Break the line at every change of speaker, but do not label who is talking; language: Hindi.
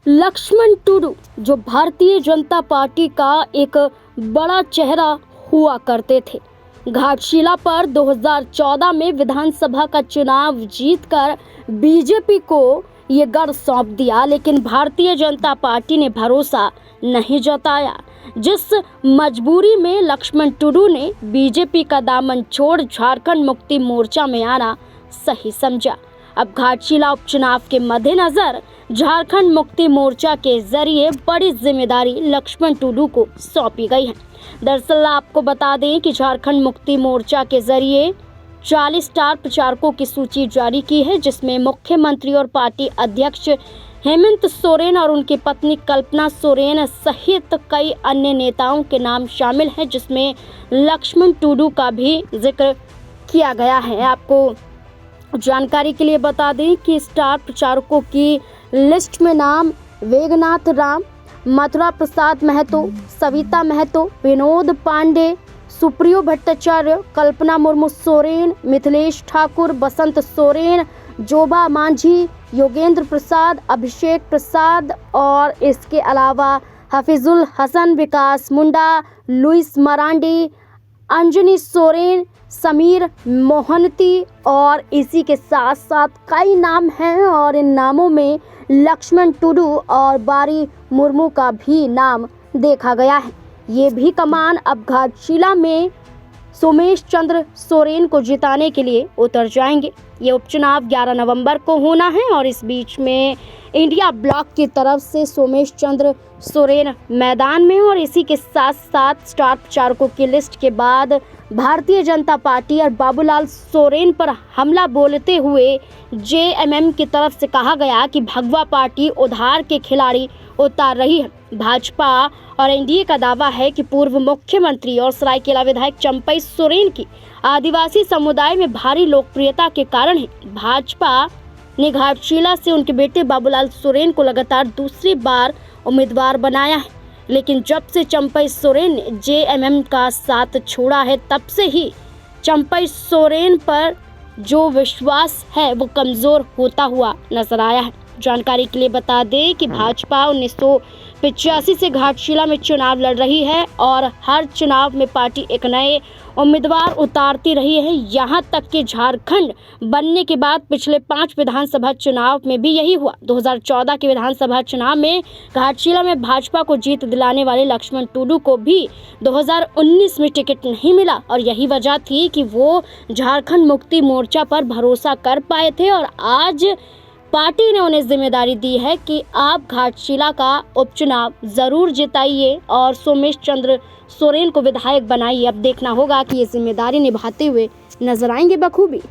लक्ष्मण टुडू जो भारतीय जनता पार्टी का एक बड़ा चेहरा हुआ करते थे, घाटशिला पर 2014 में विधानसभा का चुनाव जीतकर बीजेपी को ये गढ़ सौंप दिया। लेकिन भारतीय जनता पार्टी ने भरोसा नहीं जताया, जिस मजबूरी में लक्ष्मण टुडू ने बीजेपी का दामन छोड़ झारखंड मुक्ति मोर्चा में आना सही समझा। अब घाटशिला उपचुनाव के मद्देनजर झारखंड मुक्ति मोर्चा के जरिए बड़ी जिम्मेदारी लक्ष्मण टुडू को सौंपी गई है। दरअसल आपको बता दें कि झारखंड मुक्ति मोर्चा के जरिए 40 स्टार प्रचारकों की सूची जारी की है, जिसमें मुख्यमंत्री और पार्टी अध्यक्ष हेमंत सोरेन और उनकी पत्नी कल्पना सोरेन सहित कई अन्य नेताओं के नाम शामिल हैं, जिसमें लक्ष्मण टुडू का भी जिक्र किया गया है। आपको जानकारी के लिए बता दें कि स्टार प्रचारकों की लिस्ट में नाम वेगनाथ राम, मथुरा प्रसाद महतो, सविता महतो, विनोद पांडे, सुप्रियो भट्टाचार्य, कल्पना मुर्मू सोरेन, मिथिलेश ठाकुर, बसंत सोरेन, जोबा मांझी, योगेंद्र प्रसाद, अभिषेक प्रसाद और इसके अलावा हफीजुल हसन, विकास मुंडा, लुइस मरांडी, अंजनी सोरेन, समीर मोहंती और इसी के साथ साथ कई नाम हैं और इन नामों में लक्ष्मण टुडू और बारी मुर्मू का भी नाम देखा गया है। ये भी कमान अब घाटशिला में सोमेश चंद्र सोरेन को जिताने के लिए उतर जाएंगे। ये उपचुनाव 11 नवंबर को होना है और इस बीच में इंडिया ब्लॉक की तरफ से सोमेश चंद्र सोरेन मैदान में और इसी के साथ साथ स्टार प्रचारकों की लिस्ट के बाद भारतीय जनता पार्टी और बाबूलाल सोरेन पर हमला बोलते हुए जेएमएम की तरफ से कहा गया कि भगवा पार्टी उधार के खिलाड़ी उतार रही है। भाजपा और एनडीए का दावा है कि पूर्व मुख्यमंत्री और सरायकेला विधायक चंपई सोरेन की आदिवासी समुदाय में भारी लोकप्रियता के कारण ही भाजपा ने घाटशिला से उनके बेटे बाबूलाल सोरेन को लगातार दूसरी बार उम्मीदवार बनाया है। लेकिन जब से चंपई सोरेन ने जेएमएम का साथ छोड़ा है, तब से ही चंपई सोरेन पर जो विश्वास है वो कमजोर होता हुआ नजर आया है। जानकारी के लिए बता दें कि भाजपा 1985 से घाटशिला में चुनाव लड़ रही है और हर चुनाव में पार्टी एक नए उम्मीदवार उतारती रही है। यहाँ तक कि झारखंड बनने के बाद पिछले 5 विधानसभा चुनाव में भी यही हुआ। 2014 के विधानसभा चुनाव में घाटशिला में भाजपा को जीत दिलाने वाले लक्ष्मण टुडू को भी 2019 में टिकट नहीं मिला और यही वजह थी कि वो झारखंड मुक्ति मोर्चा पर भरोसा कर पाए थे और आज पार्टी ने उन्हें जिम्मेदारी दी है कि आप घाटशिला का उपचुनाव जरूर जिताइए और सोमेश चंद्र सोरेन को विधायक बनाइए। अब देखना होगा कि ये जिम्मेदारी निभाते हुए नजर आएंगे बखूबी।